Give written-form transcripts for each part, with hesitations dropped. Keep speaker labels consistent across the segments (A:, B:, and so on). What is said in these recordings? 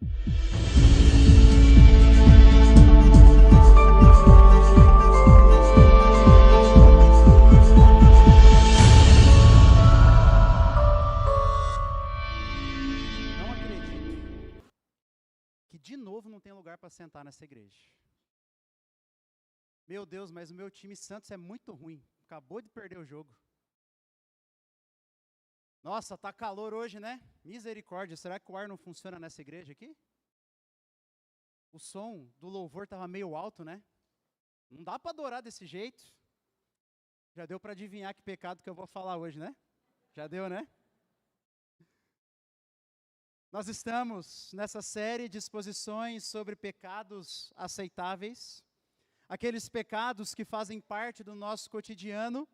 A: Não acredito que de novo não tem lugar para sentar nessa igreja. Meu Deus, mas o meu time Santos é muito ruim. Acabou de perder o jogo. Nossa, tá calor hoje, né? Misericórdia, será que o ar não funciona nessa igreja aqui? O som do louvor estava meio alto, né? Não dá para adorar desse jeito. Já deu para adivinhar que pecado que eu vou falar hoje, né? Já deu, né? Nós estamos nessa série de exposições sobre pecados aceitáveis, aqueles pecados que fazem parte do nosso cotidiano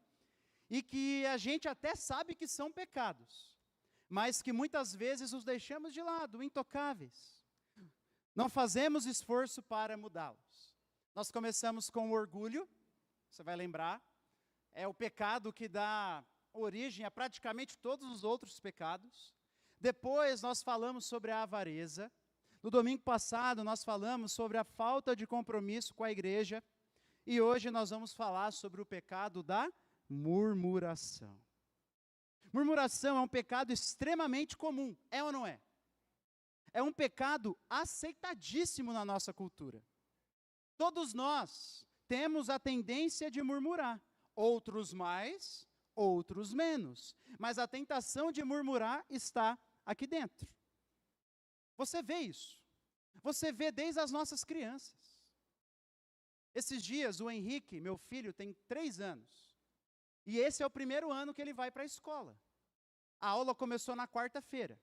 A: e que a gente até sabe que são pecados, mas que muitas vezes os deixamos de lado, intocáveis. Não fazemos esforço para mudá-los. Nós começamos com o orgulho, você vai lembrar, é o pecado que dá origem a praticamente todos os outros pecados. Depois nós falamos sobre a avareza. No domingo passado nós falamos sobre a falta de compromisso com a igreja. E hoje nós vamos falar sobre o pecado da murmuração. Murmuração é um pecado extremamente comum, é ou não é? É um pecado aceitadíssimo na nossa cultura. Todos nós temos a tendência de murmurar, outros mais, outros menos. Mas a tentação de murmurar está aqui dentro. Você vê isso. Você vê desde as nossas crianças. Esses dias, o Henrique, meu filho, tem 3 anos. E esse é o primeiro ano que ele vai para a escola. A aula começou na quarta-feira.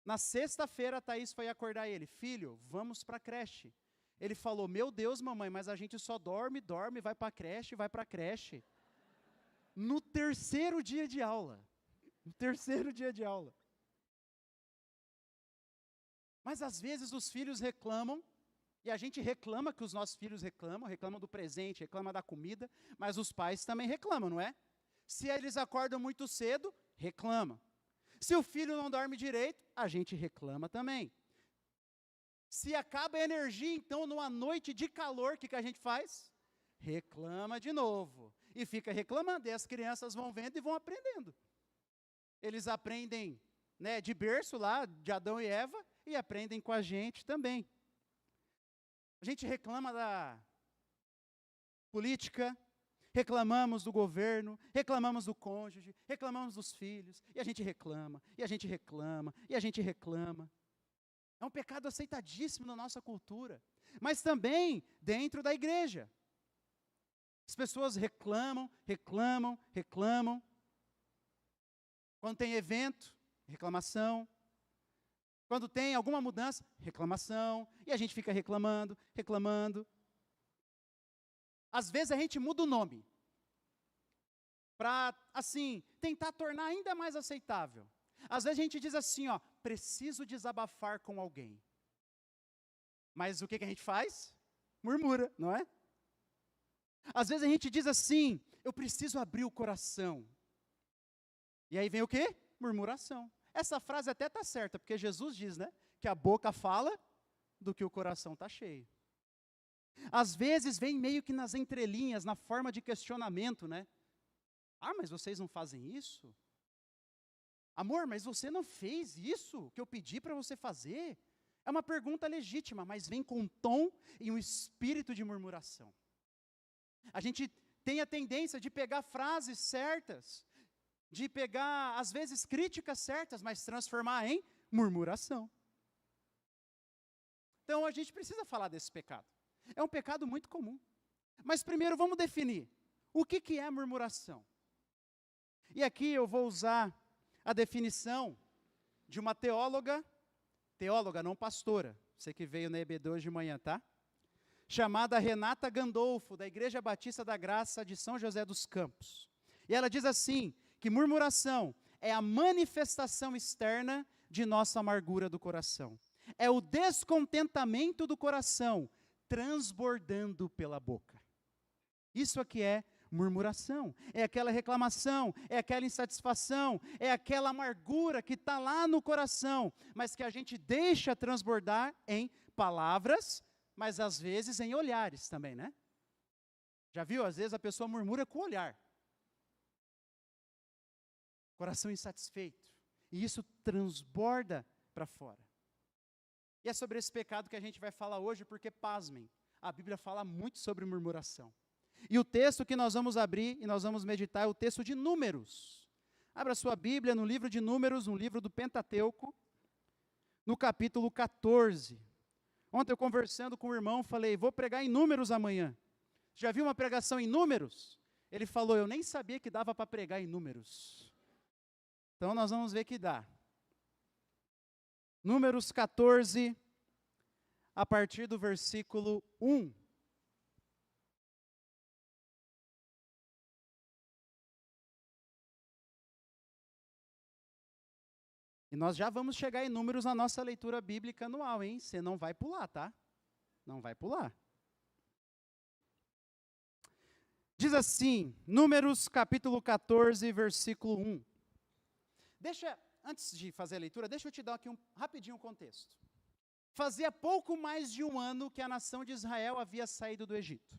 A: Na sexta-feira, a Thaís foi acordar ele. Filho, vamos para a creche. Ele falou, meu Deus, mamãe, mas a gente só dorme, vai para a creche, vai para a creche. No terceiro dia de aula. No terceiro dia de aula. Mas às vezes os filhos reclamam, e a gente reclama que os nossos filhos reclamam do presente, reclamam da comida, mas os pais também reclamam, não é? Se eles acordam muito cedo, reclamam. Se o filho não dorme direito, a gente reclama também. Se acaba a energia, então, numa noite de calor, o que a gente faz? Reclama de novo. E fica reclamando, e as crianças vão vendo e vão aprendendo. Eles aprendem, né, de berço lá, de Adão e Eva, e aprendem com a gente também. A gente reclama da política, reclamamos do governo, reclamamos do cônjuge, reclamamos dos filhos, e a gente reclama, e a gente reclama, e a gente reclama. É um pecado aceitadíssimo na nossa cultura, mas também dentro da igreja. As pessoas reclamam. Quando tem evento, reclamação. Quando tem alguma mudança, reclamação. E a gente fica reclamando. Às vezes a gente muda o nome. Para, assim, tentar tornar ainda mais aceitável. Às vezes a gente diz assim, ó, preciso desabafar com alguém. Mas o que a gente faz? Murmura, não é? Às vezes a gente diz assim, eu preciso abrir o coração. E aí vem o quê? Murmuração. Essa frase até está certa, porque Jesus diz, né, que a boca fala do que o coração está cheio. Às vezes vem meio que nas entrelinhas, na forma de questionamento, né? Ah, mas vocês não fazem isso? Amor, mas você não fez isso que eu pedi para você fazer? É uma pergunta legítima, mas vem com um tom e um espírito de murmuração. A gente tem a tendência de pegar frases certas, de pegar, às vezes, críticas certas, mas transformar em murmuração. Então, a gente precisa falar desse pecado. É um pecado muito comum. Mas primeiro, vamos definir o que é murmuração. E aqui eu vou usar a definição de uma teóloga, não pastora, você que veio na EBD hoje de manhã, tá? Chamada Renata Gandolfo, da Igreja Batista da Graça de São José dos Campos. E ela diz assim, que murmuração é a manifestação externa de nossa amargura do coração. É o descontentamento do coração transbordando pela boca. Isso aqui é murmuração, é aquela reclamação, é aquela insatisfação, é aquela amargura que está lá no coração, mas que a gente deixa transbordar em palavras, mas às vezes em olhares também, né? Já viu? Às vezes a pessoa murmura com o olhar. Coração insatisfeito. E isso transborda para fora. E é sobre esse pecado que a gente vai falar hoje, porque, pasmem, a Bíblia fala muito sobre murmuração. E o texto que nós vamos abrir e nós vamos meditar é o texto de Números. Abra sua Bíblia no livro de Números, um livro do Pentateuco, no capítulo 14. Ontem eu conversando com o irmão, falei, vou pregar em Números amanhã. Já viu uma pregação em Números? Ele falou, eu nem sabia que dava para pregar em Números. Então nós vamos ver que dá. Números 14, a partir do versículo 1. E nós já vamos chegar em Números na nossa leitura bíblica anual, hein? Você não vai pular, tá? Não vai pular. Diz assim, Números capítulo 14, versículo 1. Antes de fazer a leitura, deixa eu te dar aqui rapidinho um contexto. Fazia pouco mais de um ano que a nação de Israel havia saído do Egito.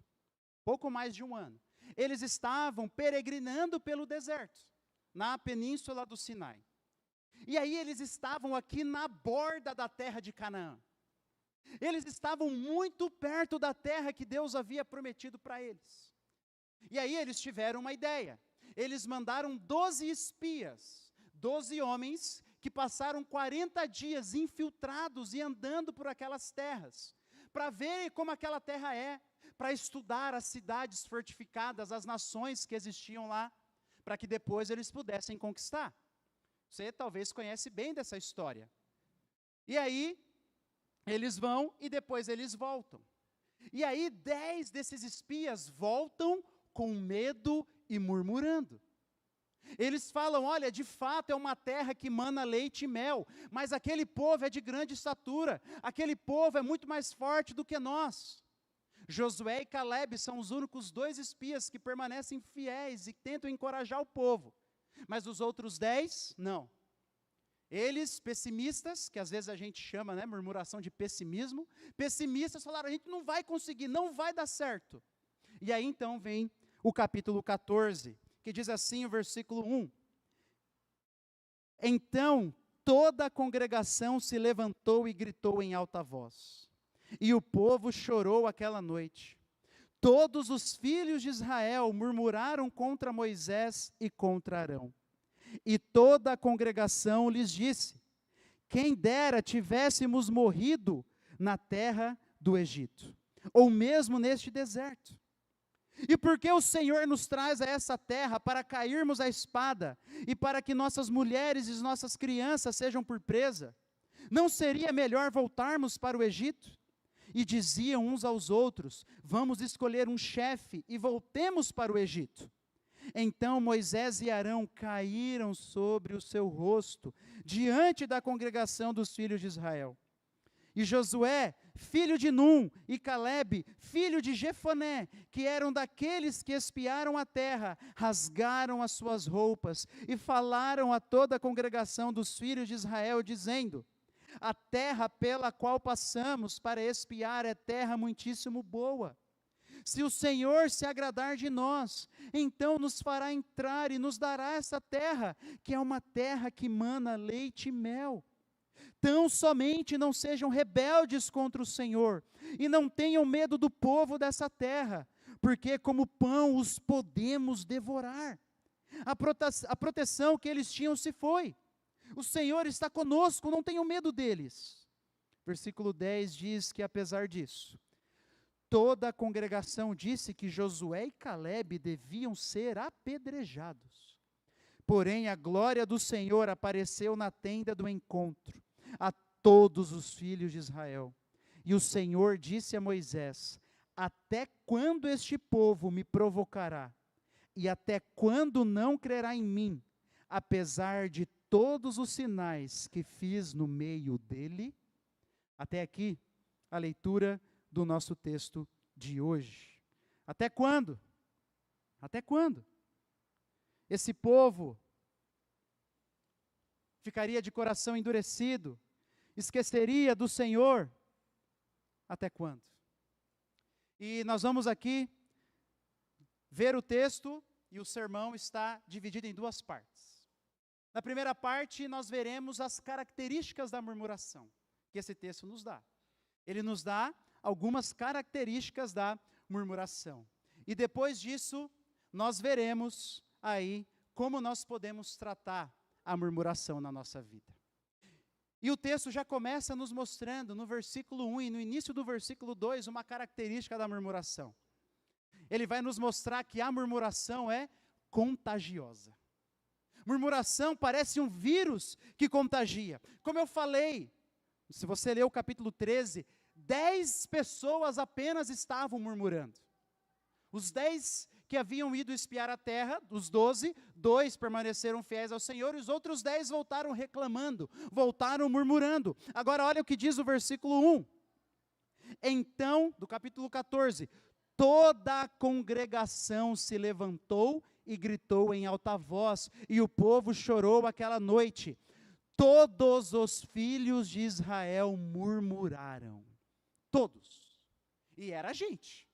A: Pouco mais de um ano. Eles estavam peregrinando pelo deserto, na península do Sinai. E aí eles estavam aqui na borda da terra de Canaã. Eles estavam muito perto da terra que Deus havia prometido para eles. E aí eles tiveram uma ideia. Eles mandaram 12 espias, 12 homens que passaram 40 dias infiltrados e andando por aquelas terras, para ver como aquela terra é, para estudar as cidades fortificadas, as nações que existiam lá, para que depois eles pudessem conquistar. Você talvez conhece bem dessa história. E aí, eles vão e depois eles voltam. E aí, 10 desses espias voltam com medo e murmurando. Eles falam, olha, de fato é uma terra que mana leite e mel, mas aquele povo é de grande estatura, aquele povo é muito mais forte do que nós. Josué e Caleb são os únicos 2 espias que permanecem fiéis e tentam encorajar o povo. Mas os outros 10, não. Eles, pessimistas, que às vezes a gente chama, né, murmuração de pessimismo, pessimistas falaram, a gente não vai conseguir, não vai dar certo. E aí então vem o capítulo 14, que diz assim, o versículo 1. Então toda a congregação se levantou e gritou em alta voz. E o povo chorou aquela noite. Todos os filhos de Israel murmuraram contra Moisés e contra Arão. E toda a congregação lhes disse, quem dera tivéssemos morrido na terra do Egito, ou mesmo neste deserto. E porque o Senhor nos traz a essa terra para cairmos à espada, e para que nossas mulheres e nossas crianças sejam por presa, não seria melhor voltarmos para o Egito? E diziam uns aos outros, vamos escolher um chefe e voltemos para o Egito. Então Moisés e Arão caíram sobre o seu rosto, diante da congregação dos filhos de Israel. E Josué, filho de Num, e Caleb, filho de Jefoné, que eram daqueles que espiaram a terra, rasgaram as suas roupas e falaram a toda a congregação dos filhos de Israel, dizendo, a terra pela qual passamos para espiar é terra muitíssimo boa. Se o Senhor se agradar de nós, então nos fará entrar e nos dará essa terra, que é uma terra que mana leite e mel. Tão somente não sejam rebeldes contra o Senhor, e não tenham medo do povo dessa terra, porque como pão os podemos devorar. A proteção que eles tinham se foi. O Senhor está conosco, não tenham medo deles. Versículo 10 diz que apesar disso, toda a congregação disse que Josué e Caleb deviam ser apedrejados. Porém, a glória do Senhor apareceu na tenda do encontro a todos os filhos de Israel. E o Senhor disse a Moisés, até quando este povo me provocará? E até quando não crerá em mim, apesar de todos os sinais que fiz no meio dele? Até aqui, a leitura do nosso texto de hoje. Até quando? Até quando? Esse povo ficaria de coração endurecido, esqueceria do Senhor, até quando? E nós vamos aqui ver o texto, e o sermão está dividido em duas partes. Na primeira parte, nós veremos as características da murmuração, que esse texto nos dá. Ele nos dá algumas características da murmuração. E depois disso, nós veremos aí como nós podemos tratar a murmuração na nossa vida. E o texto já começa nos mostrando, no versículo 1 e no início do versículo 2, uma característica da murmuração. Ele vai nos mostrar que a murmuração é contagiosa. Murmuração parece um vírus que contagia. Como eu falei, se você ler o capítulo 13, 10 pessoas apenas estavam murmurando. Os 10 que haviam ido espiar a terra, dos 12, 2 permaneceram fiéis ao Senhor, e os outros 10 voltaram reclamando, voltaram murmurando. Agora olha o que diz o versículo 1. Então, do capítulo 14, toda a congregação se levantou e gritou em alta voz, e o povo chorou aquela noite. Todos os filhos de Israel murmuraram. Todos. E era gente.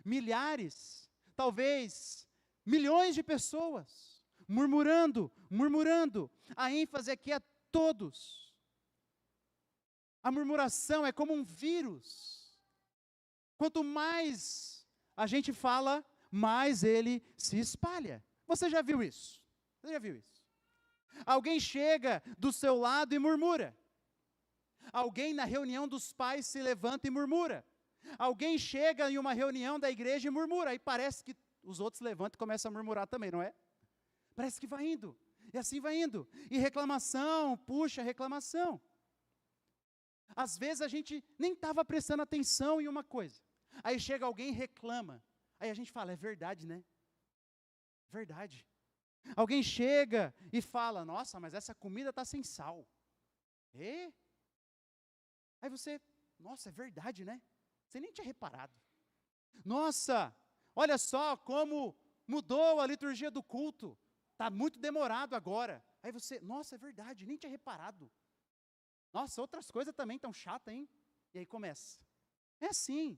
A: Milhares, talvez milhões de pessoas, murmurando. A ênfase aqui é todos. A murmuração é como um vírus. Quanto mais a gente fala, mais ele se espalha. Você já viu isso? Alguém chega do seu lado e murmura. Alguém na reunião dos pais se levanta e murmura. Alguém chega em uma reunião da igreja e murmura, aí parece que os outros levantam e começam a murmurar também, não é? Parece que vai indo, e assim vai indo. E reclamação, puxa reclamação. Às vezes a gente nem estava prestando atenção em uma coisa. Aí chega alguém e reclama. Aí a gente fala, é verdade, né? Verdade. Alguém chega e fala, nossa, mas essa comida está sem sal. E? Aí você, nossa, é verdade, né? Você nem tinha reparado. Nossa, olha só como mudou a liturgia do culto. Está muito demorado agora. Aí você, nossa, é verdade, nem tinha reparado. Nossa, outras coisas também estão chatas, hein? E aí começa. É assim.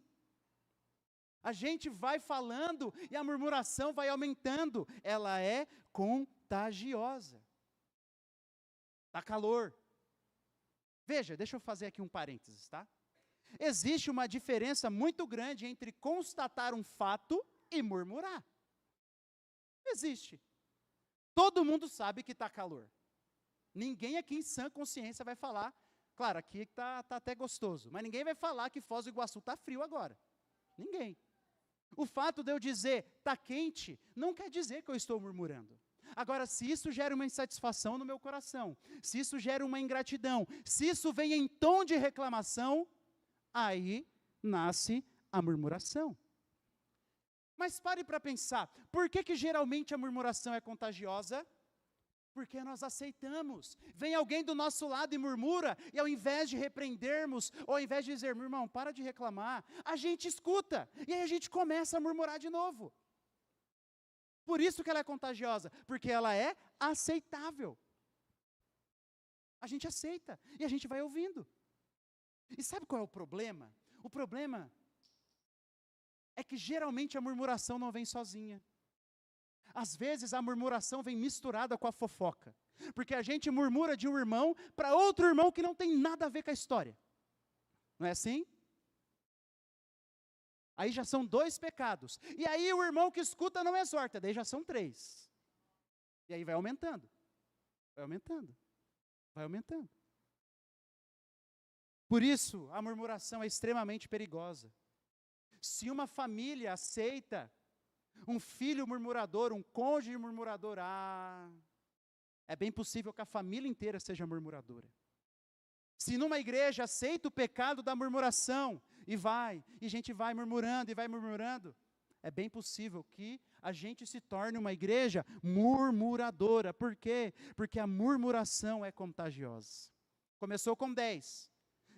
A: A gente vai falando e a murmuração vai aumentando. Ela é contagiosa. Está calor. Veja, deixa eu fazer aqui um parênteses, tá? Existe uma diferença muito grande entre constatar um fato e murmurar. Existe. Todo mundo sabe que está calor. Ninguém aqui em sã consciência vai falar, claro, aqui está até gostoso, mas ninguém vai falar que Foz do Iguaçu está frio agora. Ninguém. O fato de eu dizer, está quente, não quer dizer que eu estou murmurando. Agora, se isso gera uma insatisfação no meu coração, se isso gera uma ingratidão, se isso vem em tom de reclamação, aí nasce a murmuração. Mas pare para pensar, por que geralmente a murmuração é contagiosa? Porque nós aceitamos. Vem alguém do nosso lado e murmura, e ao invés de repreendermos, ou ao invés de dizer, meu irmão, para de reclamar, a gente escuta, e aí a gente começa a murmurar de novo. Por isso que ela é contagiosa, porque ela é aceitável. A gente aceita, e a gente vai ouvindo. E sabe qual é o problema? O problema é que geralmente a murmuração não vem sozinha. Às vezes a murmuração vem misturada com a fofoca. Porque a gente murmura de um irmão para outro irmão que não tem nada a ver com a história. Não é assim? Aí já são 2 pecados. E aí o irmão que escuta não exorta, daí já são 3. E aí vai aumentando. Por isso, a murmuração é extremamente perigosa. Se uma família aceita um filho murmurador, um cônjuge murmurador, é bem possível que a família inteira seja murmuradora. Se numa igreja aceita o pecado da murmuração, e a gente vai murmurando, é bem possível que a gente se torne uma igreja murmuradora. Por quê? Porque a murmuração é contagiosa. Começou com 10,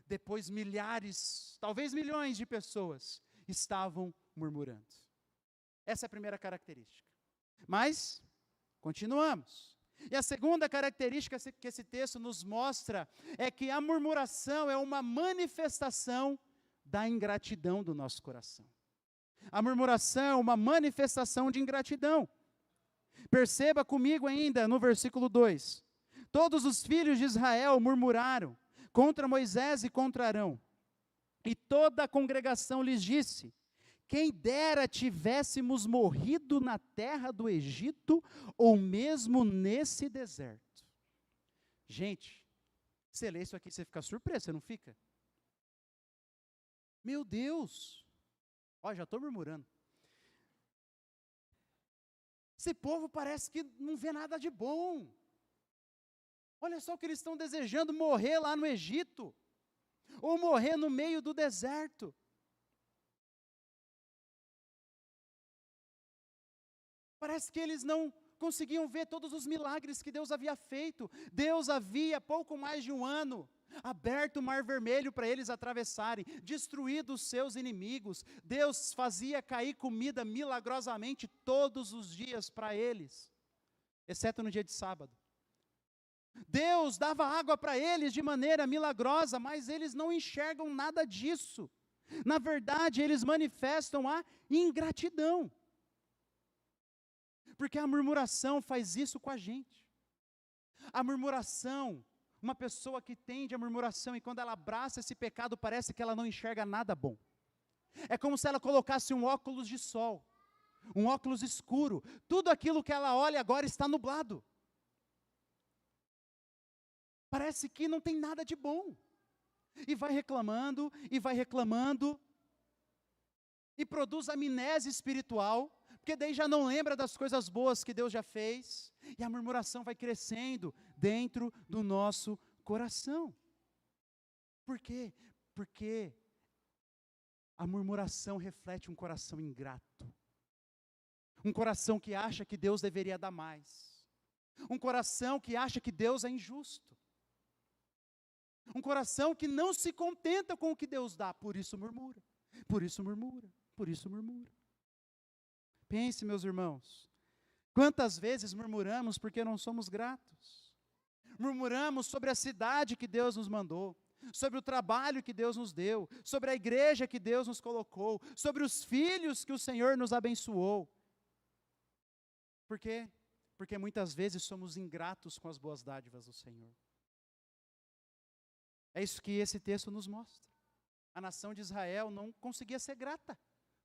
A: depois milhares, talvez milhões de pessoas estavam murmurando. Essa é a primeira característica. Mas, continuamos. E a segunda característica que esse texto nos mostra é que a murmuração é uma manifestação da ingratidão do nosso coração. A murmuração é uma manifestação de ingratidão. Perceba comigo ainda no versículo 2. Todos os filhos de Israel murmuraram contra Moisés e contra Arão. E toda a congregação lhes disse: quem dera tivéssemos morrido na terra do Egito, ou mesmo nesse deserto. Gente, você lê isso aqui, você fica surpreso, você não fica? Meu Deus! Ó, já estou murmurando. Esse povo parece que não vê nada de bom. Olha só o que eles estão desejando, morrer lá no Egito, ou morrer no meio do deserto. Parece que eles não conseguiam ver todos os milagres que Deus havia feito. Deus havia, pouco mais de um ano, aberto o Mar Vermelho para eles atravessarem, destruído os seus inimigos. Deus fazia cair comida milagrosamente todos os dias para eles, exceto no dia de sábado. Deus dava água para eles de maneira milagrosa, mas eles não enxergam nada disso. Na verdade, eles manifestam a ingratidão. Porque a murmuração faz isso com a gente. A murmuração, uma pessoa que tende à murmuração e quando ela abraça esse pecado, parece que ela não enxerga nada bom. É como se ela colocasse um óculos de sol, um óculos escuro. Tudo aquilo que ela olha agora está nublado. Parece que não tem nada de bom. E vai reclamando, e vai reclamando, e produz amnésia espiritual, porque daí já não lembra das coisas boas que Deus já fez, e a murmuração vai crescendo dentro do nosso coração. Por quê? Porque a murmuração reflete um coração ingrato, um coração que acha que Deus deveria dar mais, um coração que acha que Deus é injusto, um coração que não se contenta com o que Deus dá, por isso murmura, por isso murmura, por isso murmura. Pense, meus irmãos, quantas vezes murmuramos porque não somos gratos? Murmuramos sobre a cidade que Deus nos mandou, sobre o trabalho que Deus nos deu, sobre a igreja que Deus nos colocou, sobre os filhos que o Senhor nos abençoou. Por quê? Porque muitas vezes somos ingratos com as boas dádivas do Senhor. É isso que esse texto nos mostra. A nação de Israel não conseguia ser grata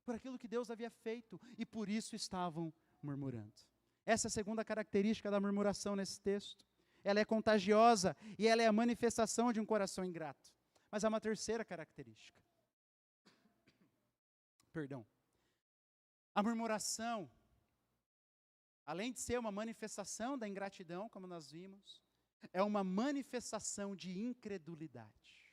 A: por aquilo que Deus havia feito, e por isso estavam murmurando. Essa é a segunda característica da murmuração nesse texto. Ela é contagiosa, e ela é a manifestação de um coração ingrato. Mas há uma terceira característica. Perdão. A murmuração, além de ser uma manifestação da ingratidão, como nós vimos, é uma manifestação de incredulidade.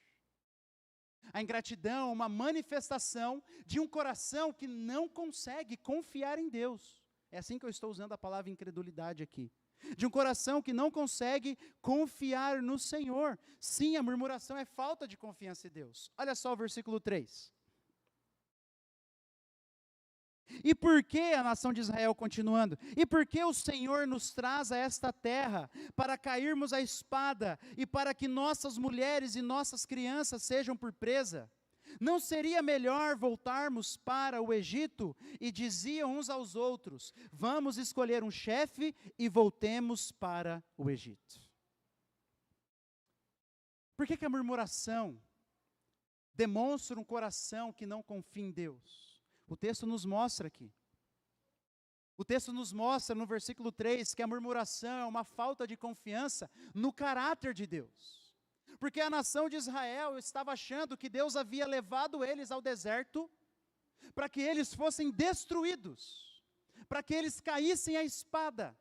A: A ingratidão é uma manifestação de um coração que não consegue confiar em Deus. É assim que eu estou usando a palavra incredulidade aqui. De um coração que não consegue confiar no Senhor. Sim, a murmuração é falta de confiança em Deus. Olha só o versículo 3. E por que a nação de Israel, continuando, e por que o Senhor nos traz a esta terra, para cairmos à espada, e para que nossas mulheres e nossas crianças sejam por presa? Não seria melhor voltarmos para o Egito? E diziam uns aos outros: vamos escolher um chefe e voltemos para o Egito. Por que a murmuração demonstra um coração que não confia em Deus? O texto nos mostra aqui. O texto nos mostra no versículo 3 que a murmuração é uma falta de confiança no caráter de Deus. Porque a nação de Israel estava achando que Deus havia levado eles ao deserto para que eles fossem destruídos, para que eles caíssem à espada,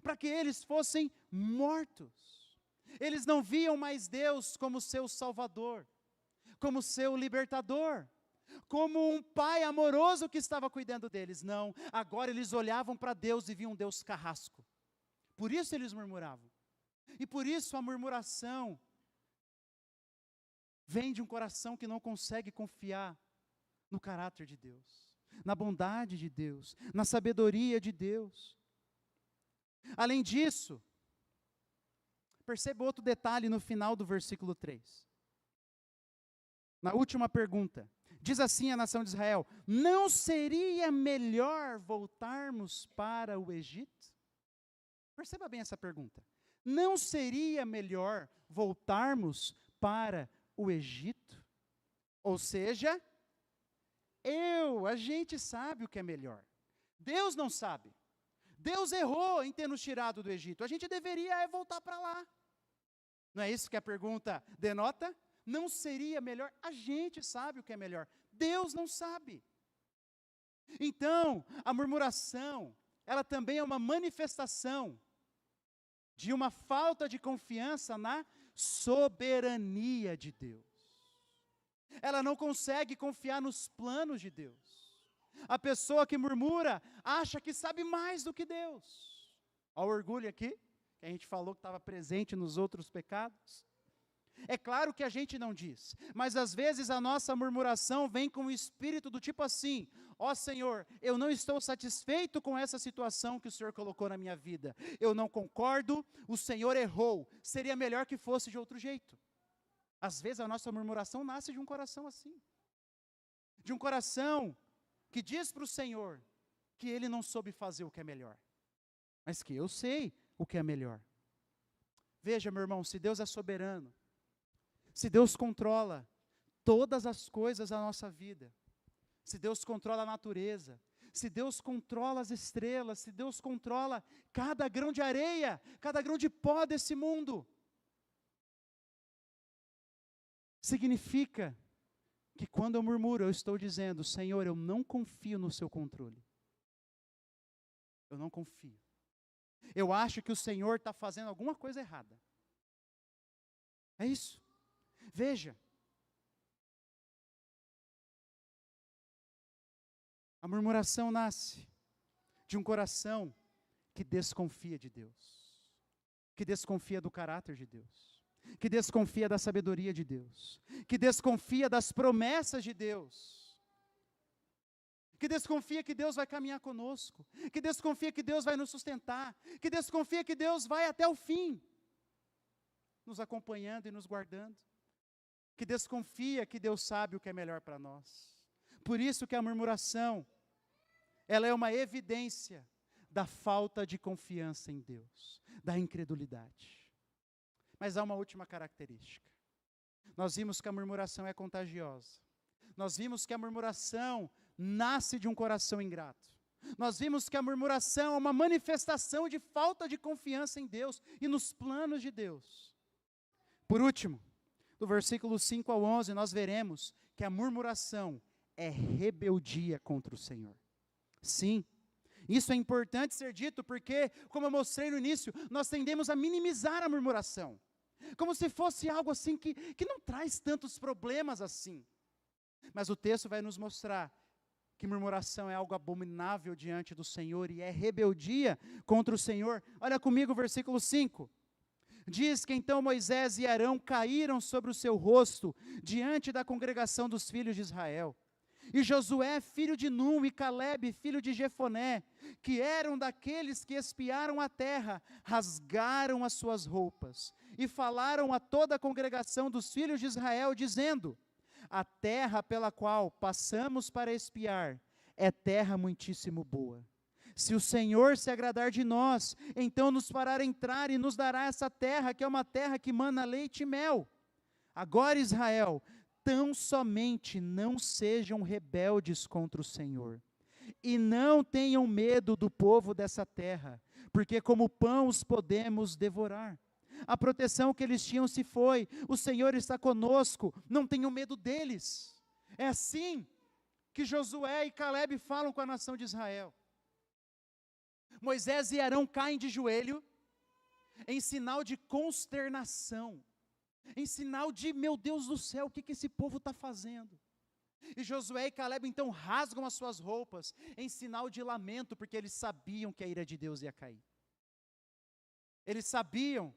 A: para que eles fossem mortos. Eles não viam mais Deus como seu Salvador, como seu libertador, como um pai amoroso que estava cuidando deles. Não, agora eles olhavam para Deus e viam um Deus carrasco. Por isso eles murmuravam. E por isso a murmuração vem de um coração que não consegue confiar no caráter de Deus. na bondade de Deus, na sabedoria de Deus. Além disso, perceba outro detalhe no final do versículo 3. Na última pergunta, diz assim a nação de Israel: não seria melhor voltarmos para o Egito? Perceba bem essa pergunta. Não seria melhor voltarmos para o Egito? Ou seja, a gente sabe o que é melhor. Deus não sabe. Deus errou em ter nos tirado do Egito. A gente deveria voltar para lá. Não é isso que a pergunta denota? Não seria melhor? A gente sabe o que é melhor. Deus não sabe. Então, a murmuração, ela também é uma manifestação de uma falta de confiança na soberania de Deus. Ela não consegue confiar nos planos de Deus. A pessoa que murmura acha que sabe mais do que Deus. Olha o orgulho aqui, que a gente falou que estava presente nos outros pecados. É claro que a gente não diz, mas às vezes a nossa murmuração vem com o espírito do tipo assim: ó Senhor, eu não estou satisfeito com essa situação que o Senhor colocou na minha vida. Eu não concordo, o Senhor errou, seria melhor que fosse de outro jeito. Às vezes a nossa murmuração nasce de um coração assim. De um coração que diz para o Senhor que Ele não soube fazer o que é melhor, mas que eu sei o que é melhor. Veja, meu irmão, se Deus é soberano, se Deus controla todas as coisas da nossa vida, se Deus controla a natureza, se Deus controla as estrelas, se Deus controla cada grão de areia, cada grão de pó desse mundo, significa que quando eu murmuro, eu estou dizendo: Senhor, eu não confio no seu controle. Eu não confio. Eu acho que o Senhor está fazendo alguma coisa errada. É isso. Veja, a murmuração nasce de um coração que desconfia de Deus, que desconfia do caráter de Deus, que desconfia da sabedoria de Deus, que desconfia das promessas de Deus, que desconfia que Deus vai caminhar conosco, que desconfia que Deus vai nos sustentar, que desconfia que Deus vai até o fim, nos acompanhando e nos guardando, que desconfia que Deus sabe o que é melhor para nós. Por isso que a murmuração, ela é uma evidência da falta de confiança em Deus, da incredulidade. Mas há uma última característica. Nós vimos que a murmuração é contagiosa. Nós vimos que a murmuração nasce de um coração ingrato. Nós vimos que a murmuração é uma manifestação de falta de confiança em Deus e nos planos de Deus. Por último, do versículo 5 ao 11, nós veremos que a murmuração é rebeldia contra o Senhor. Sim, isso é importante ser dito porque, como eu mostrei no início, nós tendemos a minimizar a murmuração, como se fosse algo assim que não traz tantos problemas assim. Mas o texto vai nos mostrar que murmuração é algo abominável diante do Senhor e é rebeldia contra o Senhor. Olha comigo o versículo 5. Diz que então Moisés e Arão caíram sobre o seu rosto diante da congregação dos filhos de Israel. E Josué, filho de Num, e Calebe, filho de Jefoné, que eram daqueles que espiaram a terra, rasgaram as suas roupas e falaram a toda a congregação dos filhos de Israel, dizendo: a terra pela qual passamos para espiar é terra muitíssimo boa. Se o Senhor se agradar de nós, então nos fará entrar e nos dará essa terra, que é uma terra que mana leite e mel. Agora, Israel, tão somente não sejam rebeldes contra o Senhor, e não tenham medo do povo dessa terra, porque como pão os podemos devorar. A proteção que eles tinham se foi, o Senhor está conosco, não tenham medo deles. É assim que Josué e Calebe falam com a nação de Israel. Moisés e Arão caem de joelho, em sinal de consternação, em sinal de: meu Deus do céu, o que esse povo está fazendo? E Josué e Calebe então rasgam as suas roupas, em sinal de lamento, porque eles sabiam que a ira de Deus ia cair. Eles sabiam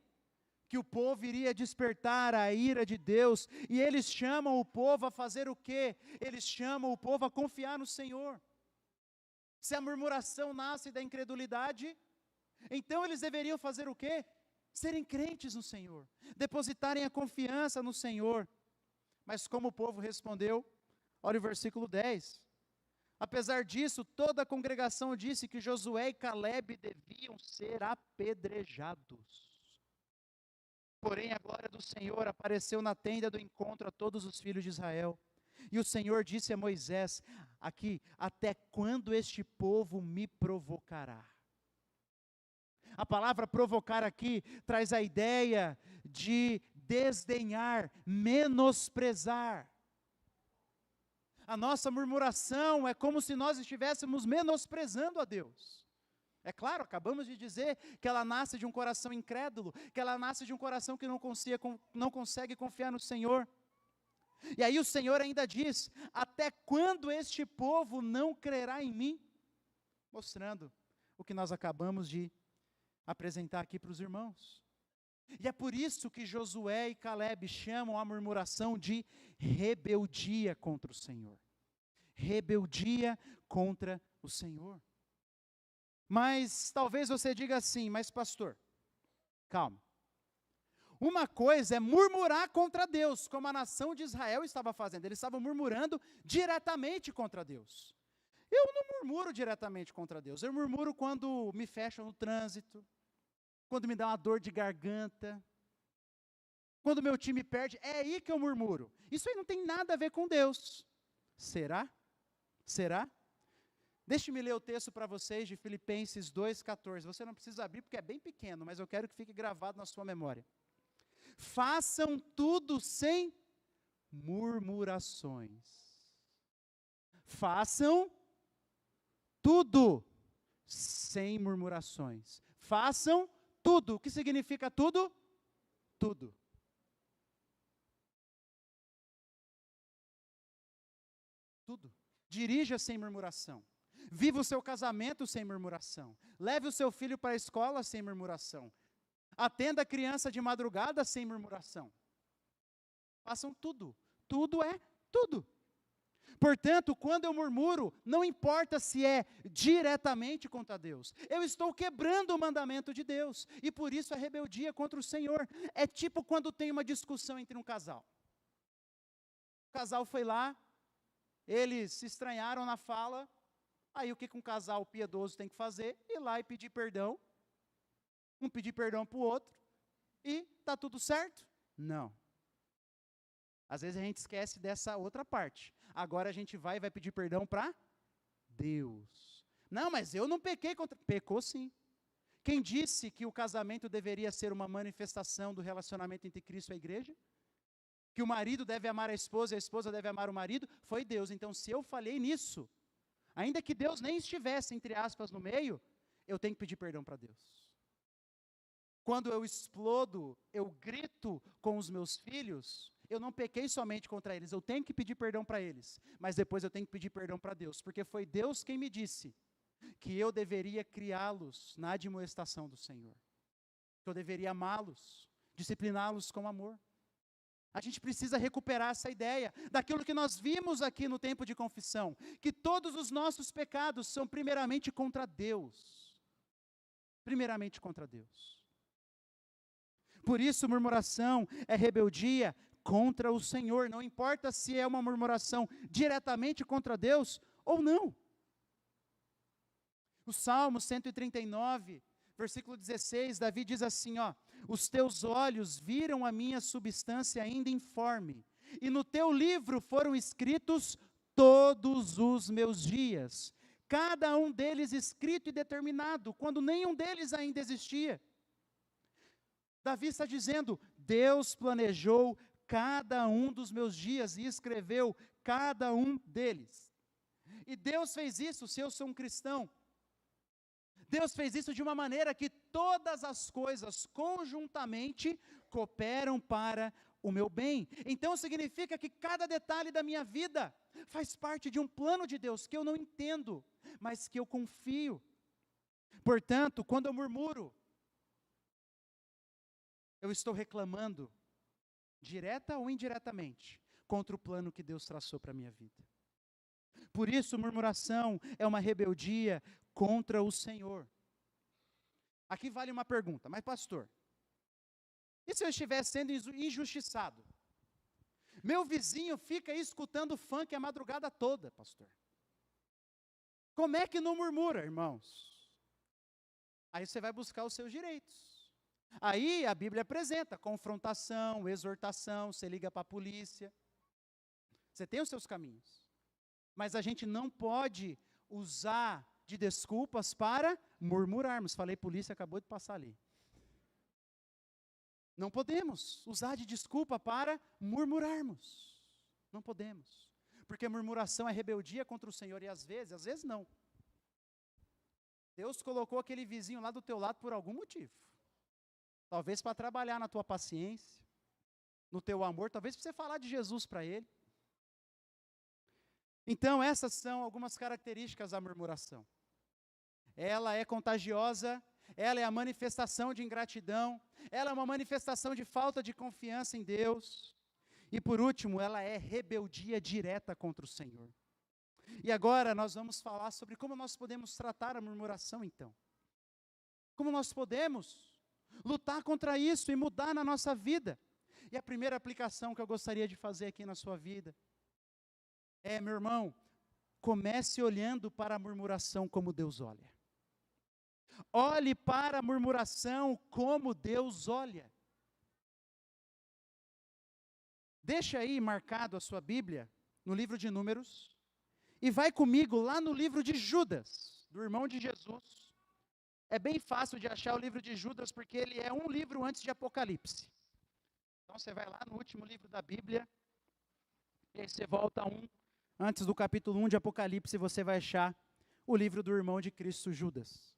A: que o povo iria despertar a ira de Deus, e eles chamam o povo a fazer o quê? Eles chamam o povo a confiar no Senhor. Se a murmuração nasce da incredulidade, então eles deveriam fazer o quê? Serem crentes no Senhor, depositarem a confiança no Senhor. Mas como o povo respondeu? Olha o versículo 10. Apesar disso, toda a congregação disse que Josué e Calebe deviam ser apedrejados. Porém, a glória do Senhor apareceu na tenda do encontro a todos os filhos de Israel. E o Senhor disse a Moisés, aqui, até quando este povo me provocará? A palavra provocar aqui traz a ideia de desdenhar, menosprezar. A nossa murmuração é como se nós estivéssemos menosprezando a Deus. É claro, acabamos de dizer que ela nasce de um coração incrédulo, que ela nasce de um coração que não consegue confiar no Senhor. E aí o Senhor ainda diz, até quando este povo não crerá em mim? Mostrando o que nós acabamos de apresentar aqui para os irmãos. E é por isso que Josué e Calebe chamam a murmuração de rebeldia contra o Senhor. Rebeldia contra o Senhor. Mas talvez você diga assim, mas pastor, calma. Uma coisa é murmurar contra Deus, como a nação de Israel estava fazendo. Eles estavam murmurando diretamente contra Deus. Eu não murmuro diretamente contra Deus. Eu murmuro quando me fecham no trânsito, quando me dá uma dor de garganta, quando meu time perde, é aí que eu murmuro. Isso aí não tem nada a ver com Deus. Será? Será? Deixe-me ler o texto para vocês de Filipenses 2,14. Você não precisa abrir porque é bem pequeno, mas eu quero que fique gravado na sua memória. Façam tudo sem murmurações. Façam tudo sem murmurações. Façam tudo. O que significa tudo? Tudo. Tudo. Dirija sem murmuração. Viva o seu casamento sem murmuração. Leve o seu filho para a escola sem murmuração. Atenda a criança de madrugada sem murmuração. Façam tudo. Tudo é tudo. Portanto, quando eu murmuro, não importa se é diretamente contra Deus, eu estou quebrando o mandamento de Deus, e por isso é rebeldia contra o Senhor. É tipo quando tem uma discussão entre um casal. O casal foi lá, eles se estranharam na fala, aí o que um casal piedoso tem que fazer? Ir lá e pedir perdão, um pedir perdão para o outro, e está tudo certo? Não. Às vezes a gente esquece dessa outra parte. Agora a gente vai pedir perdão para Deus. Não, mas eu não pequei contra... Pecou sim. Quem disse que o casamento deveria ser uma manifestação do relacionamento entre Cristo e a igreja? Que o marido deve amar a esposa e a esposa deve amar o marido? Foi Deus. Então, se eu falhei nisso, ainda que Deus nem estivesse, entre aspas, no meio, eu tenho que pedir perdão para Deus. Quando eu explodo, eu grito com os meus filhos, eu não pequei somente contra eles, eu tenho que pedir perdão para eles, mas depois eu tenho que pedir perdão para Deus, porque foi Deus quem me disse que eu deveria criá-los na admoestação do Senhor, que eu deveria amá-los, discipliná-los com amor. A gente precisa recuperar essa ideia daquilo que nós vimos aqui no tempo de confissão, que todos os nossos pecados são primeiramente contra Deus. Primeiramente contra Deus. Por isso, murmuração é rebeldia contra o Senhor, não importa se é uma murmuração diretamente contra Deus ou não. O Salmo 139, versículo 16, Davi diz assim, ó, os teus olhos viram a minha substância ainda informe, e no teu livro foram escritos todos os meus dias, cada um deles escrito e determinado, quando nenhum deles ainda existia. Davi está dizendo, Deus planejou cada um dos meus dias e escreveu cada um deles. E Deus fez isso, se eu sou um cristão, Deus fez isso de uma maneira que todas as coisas conjuntamente cooperam para o meu bem. Então significa que cada detalhe da minha vida faz parte de um plano de Deus que eu não entendo, mas que eu confio. Portanto, quando eu murmuro, eu estou reclamando, direta ou indiretamente, contra o plano que Deus traçou para a minha vida. Por isso, murmuração é uma rebeldia contra o Senhor. Aqui vale uma pergunta, mas pastor, e se eu estiver sendo injustiçado? Meu vizinho fica aí escutando funk a madrugada toda, pastor. Como é que não murmura, irmãos? Aí você vai buscar os seus direitos. Aí a Bíblia apresenta confrontação, exortação, você liga para a polícia. Você tem os seus caminhos. Mas a gente não pode usar de desculpas para murmurarmos. Falei polícia, acabou de passar ali. Não podemos usar de desculpa para murmurarmos. Não podemos. Porque murmuração é rebeldia contra o Senhor e às vezes não. Deus colocou aquele vizinho lá do teu lado por algum motivo. Talvez para trabalhar na tua paciência, no teu amor, talvez para você falar de Jesus para ele. Então, essas são algumas características da murmuração. Ela é contagiosa, ela é a manifestação de ingratidão, ela é uma manifestação de falta de confiança em Deus. E por último, ela é rebeldia direta contra o Senhor. E agora nós vamos falar sobre como nós podemos tratar a murmuração então. Como nós podemos lutar contra isso e mudar na nossa vida. E a primeira aplicação que eu gostaria de fazer aqui na sua vida é, meu irmão, comece olhando para a murmuração como Deus olha. Olhe para a murmuração como Deus olha. Deixa aí marcado a sua Bíblia, no livro de Números, e vai comigo lá no livro de Judas, do irmão de Jesus. É bem fácil de achar o livro de Judas, porque ele é um livro antes de Apocalipse. Então você vai lá no último livro da Bíblia, e aí você volta antes do capítulo 1 de Apocalipse, você vai achar o livro do irmão de Cristo, Judas.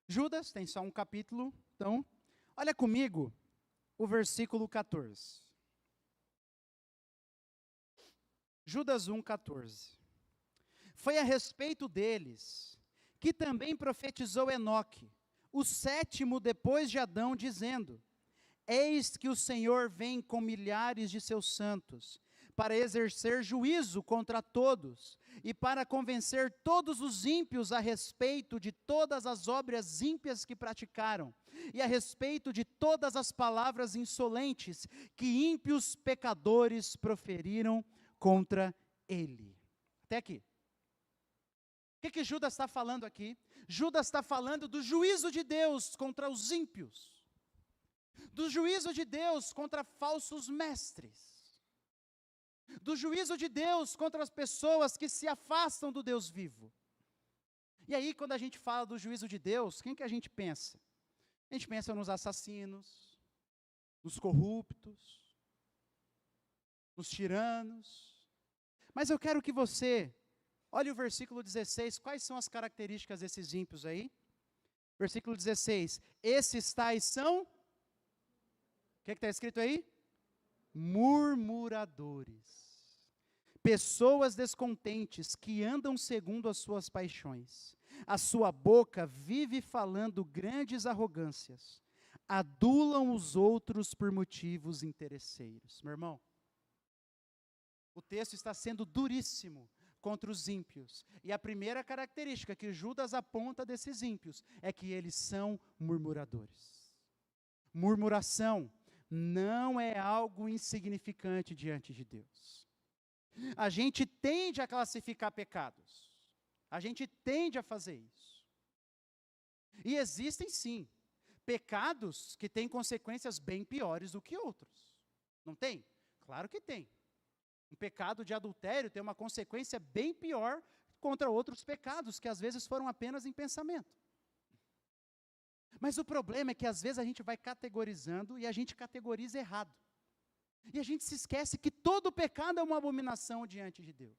A: Judas tem só um capítulo, então, olha comigo o versículo 14. Judas 1,14. Foi a respeito deles que também profetizou Enoque, o sétimo depois de Adão, dizendo: Eis que o Senhor vem com milhares de seus santos, para exercer juízo contra todos, e para convencer todos os ímpios a respeito de todas as obras ímpias que praticaram, e a respeito de todas as palavras insolentes que ímpios pecadores proferiram contra ele. Até aqui. O que Judas está falando aqui? Judas está falando do juízo de Deus contra os ímpios, do juízo de Deus contra falsos mestres, do juízo de Deus contra as pessoas que se afastam do Deus vivo. E aí, quando a gente fala do juízo de Deus, quem que a gente pensa? A gente pensa nos assassinos, nos corruptos, nos tiranos. Mas eu quero que você olhe o versículo 16, quais são as características desses ímpios aí? Versículo 16, esses tais são, o que está escrito aí? Murmuradores, pessoas descontentes que andam segundo as suas paixões. A sua boca vive falando grandes arrogâncias, adulam os outros por motivos interesseiros. Meu irmão, o texto está sendo duríssimo contra os ímpios. E a primeira característica que Judas aponta desses ímpios é que eles são murmuradores. Murmuração não é algo insignificante diante de Deus. A gente tende a classificar pecados. A gente tende a fazer isso. E existem sim pecados que têm consequências bem piores do que outros. Não tem? Claro que tem. Um pecado de adultério tem uma consequência bem pior contra outros pecados, que às vezes foram apenas em pensamento. Mas o problema é que às vezes a gente vai categorizando e a gente categoriza errado. E a gente se esquece que todo pecado é uma abominação diante de Deus.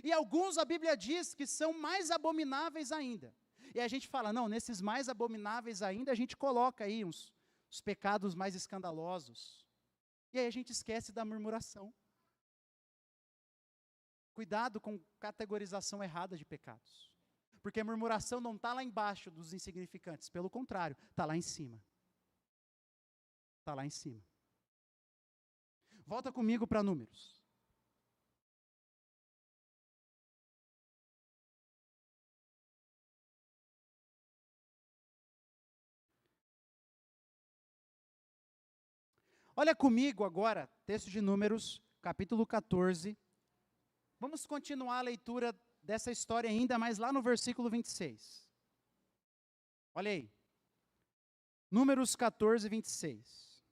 A: E alguns a Bíblia diz que são mais abomináveis ainda. E a gente fala, não, nesses mais abomináveis ainda, a gente coloca aí os pecados mais escandalosos. E aí a gente esquece da murmuração. Cuidado com categorização errada de pecados. Porque a murmuração não está lá embaixo dos insignificantes, pelo contrário, está lá em cima. Está lá em cima. Volta comigo para Números. Olha comigo agora, texto de Números, capítulo 14. Vamos continuar a leitura dessa história ainda, mas lá no versículo 26. Olha aí. Números 14, 26.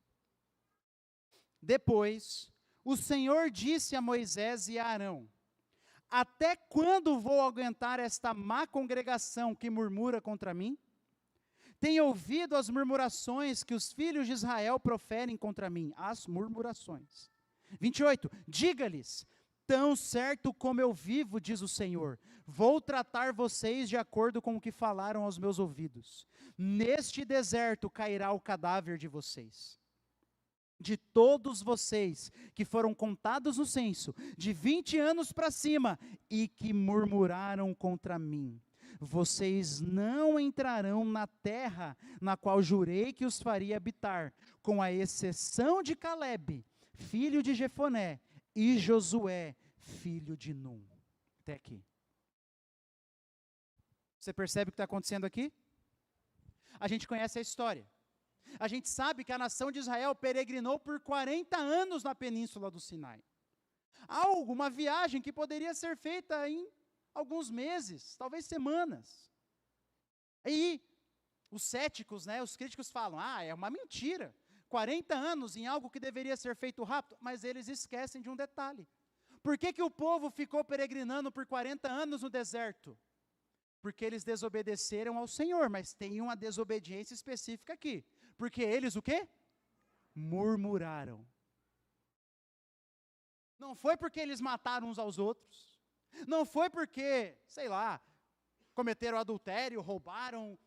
A: Depois, o Senhor disse a Moisés e a Arão: até quando vou aguentar esta má congregação que murmura contra mim? Tenho ouvido as murmurações que os filhos de Israel proferem contra mim, as murmurações. 28, diga-lhes: tão certo como eu vivo, diz o Senhor, vou tratar vocês de acordo com o que falaram aos meus ouvidos. Neste deserto cairá o cadáver de vocês. De todos vocês que foram contados no censo, de 20 anos para cima, e que murmuraram contra mim. Vocês não entrarão na terra na qual jurei que os faria habitar, com a exceção de Calebe, filho de Jefoné, e Josué, filho de Num. Até aqui. Você percebe o que está acontecendo aqui? A gente conhece a história. A gente sabe que a nação de Israel peregrinou por 40 anos na península do Sinai. Uma viagem que poderia ser feita em alguns meses, talvez semanas. E os céticos, os críticos falam, é uma mentira. 40 anos em algo que deveria ser feito rápido, mas eles esquecem de um detalhe. Por que o povo ficou peregrinando por 40 anos no deserto? Porque eles desobedeceram ao Senhor, mas tem uma desobediência específica aqui. Porque eles o quê? Murmuraram. Não foi porque eles mataram uns aos outros. Não foi porque, cometeram adultério, roubaram,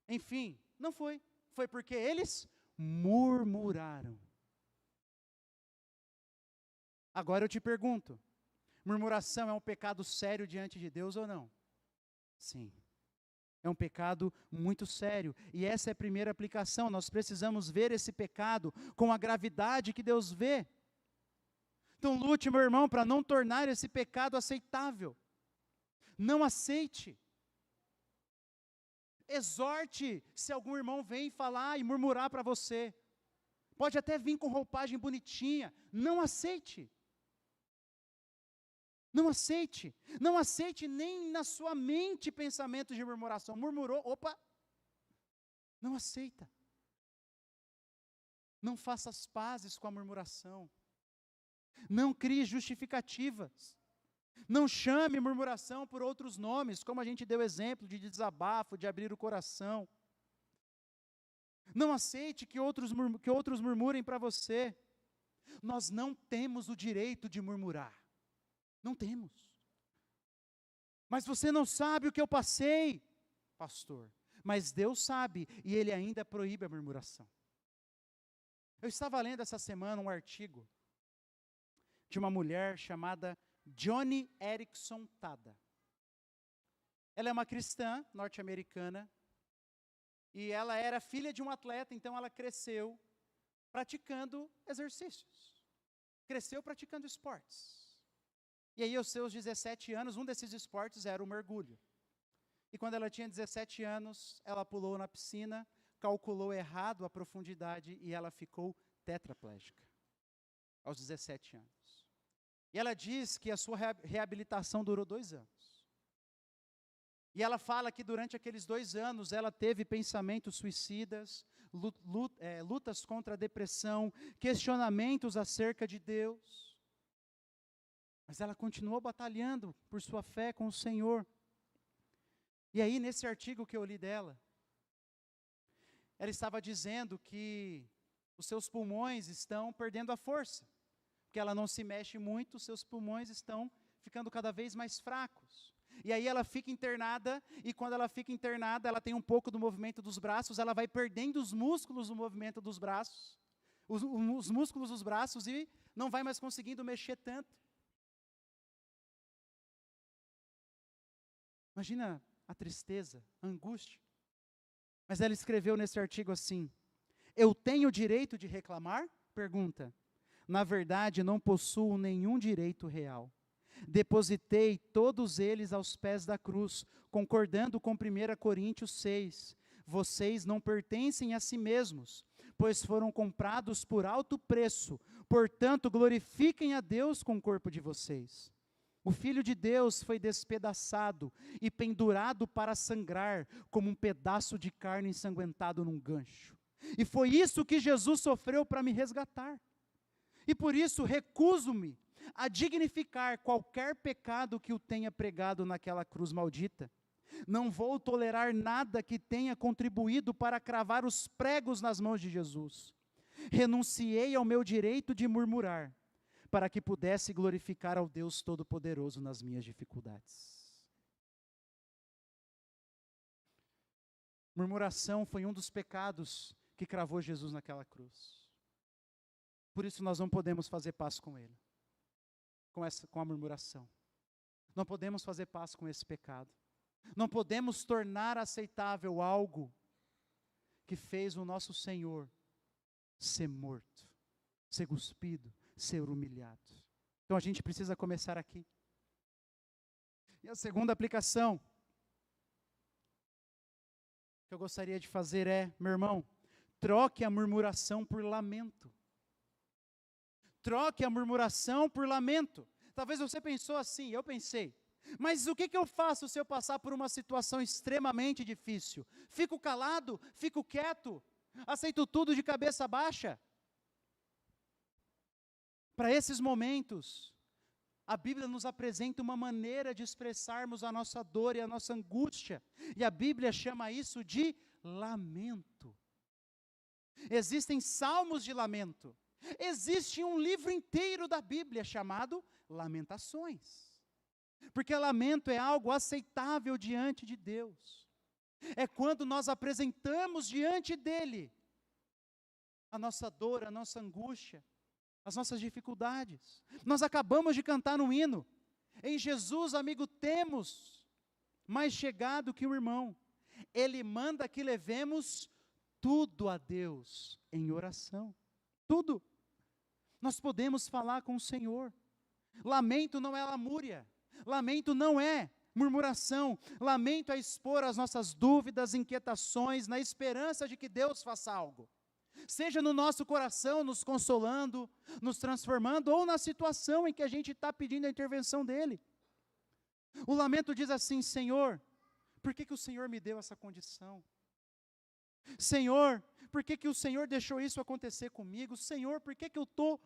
A: enfim, não foi. Foi porque eles murmuraram. Agora eu te pergunto, murmuração é um pecado sério diante de Deus ou não? Sim. É um pecado muito sério. E essa é a primeira aplicação. Nós precisamos ver esse pecado com a gravidade que Deus vê. Então lute, meu irmão, para não tornar esse pecado aceitável. Não aceite. Exorte se algum irmão vem falar e murmurar para você. Pode até vir com roupagem bonitinha. Não aceite. Não aceite. Não aceite nem na sua mente pensamentos de murmuração. Murmurou, não aceita. Não faça as pazes com a murmuração. Não crie justificativas. Não chame murmuração por outros nomes, como a gente deu exemplo de desabafo, de abrir o coração. Não aceite que outros murmurem para você. Nós não temos o direito de murmurar. Não temos. Mas você não sabe o que eu passei, pastor. Mas Deus sabe, e Ele ainda proíbe a murmuração. Eu estava lendo essa semana um artigo de uma mulher chamada Joni Eareckson Tada. Ela é uma cristã norte-americana, e ela era filha de um atleta, então ela cresceu praticando exercícios. Cresceu praticando esportes. E aí, aos seus 17 anos, um desses esportes era o mergulho. E quando ela tinha 17 anos, ela pulou na piscina, calculou errado a profundidade e ela ficou tetraplégica, aos 17 anos. E ela diz que a sua reabilitação durou 2 anos. E ela fala que durante aqueles 2 anos ela teve pensamentos suicidas, lutas contra a depressão, questionamentos acerca de Deus. Mas ela continuou batalhando por sua fé com o Senhor. E aí, nesse artigo que eu li dela, ela estava dizendo que os seus pulmões estão perdendo a força. Porque ela não se mexe muito, os seus pulmões estão ficando cada vez mais fracos. E aí ela fica internada, e quando ela fica internada, ela tem um pouco do movimento dos braços, ela vai perdendo os músculos do movimento dos braços, os músculos dos braços, e não vai mais conseguindo mexer tanto. Imagina a tristeza, a angústia. Mas ela escreveu nesse artigo assim: eu tenho direito de reclamar? Pergunta. Na verdade, não possuo nenhum direito real. Depositei todos eles aos pés da cruz, concordando com 1 Coríntios 6. Vocês não pertencem a si mesmos, pois foram comprados por alto preço. Portanto, glorifiquem a Deus com o corpo de vocês. O Filho de Deus foi despedaçado e pendurado para sangrar, como um pedaço de carne ensanguentado num gancho. E foi isso que Jesus sofreu para me resgatar. E por isso recuso-me a dignificar qualquer pecado que o tenha pregado naquela cruz maldita. Não vou tolerar nada que tenha contribuído para cravar os pregos nas mãos de Jesus. Renunciei ao meu direito de murmurar, para que pudesse glorificar ao Deus Todo-Poderoso nas minhas dificuldades. Murmuração foi um dos pecados que cravou Jesus naquela cruz. Por isso nós não podemos fazer paz com ele, com a murmuração. Não podemos fazer paz com esse pecado. Não podemos tornar aceitável algo que fez o nosso Senhor ser morto, ser cuspido, ser humilhado. Então a gente precisa começar aqui. E a segunda aplicação que eu gostaria de fazer é, meu irmão, troque a murmuração por lamento. Troque a murmuração por lamento. Talvez você pensou assim, eu pensei, mas o que eu faço se eu passar por uma situação extremamente difícil? Fico calado? Fico quieto? Aceito tudo de cabeça baixa? Para esses momentos, a Bíblia nos apresenta uma maneira de expressarmos a nossa dor e a nossa angústia, e a Bíblia chama isso de lamento. Existem salmos de lamento, existe um livro inteiro da Bíblia chamado Lamentações, porque lamento é algo aceitável diante de Deus, é quando nós apresentamos diante dEle a nossa dor, a nossa angústia, as nossas dificuldades. Nós acabamos de cantar um hino, em Jesus, amigo, temos mais chegado que um irmão, Ele manda que levemos tudo a Deus em oração, tudo. Nós podemos falar com o Senhor. Lamento não é lamúria, lamento não é murmuração, lamento é expor as nossas dúvidas, inquietações, na esperança de que Deus faça algo. Seja no nosso coração, nos consolando, nos transformando, ou na situação em que a gente está pedindo a intervenção dEle. O lamento diz assim: Senhor, por que o Senhor me deu essa condição? Senhor, por que o Senhor deixou isso acontecer comigo? Senhor, por que eu estou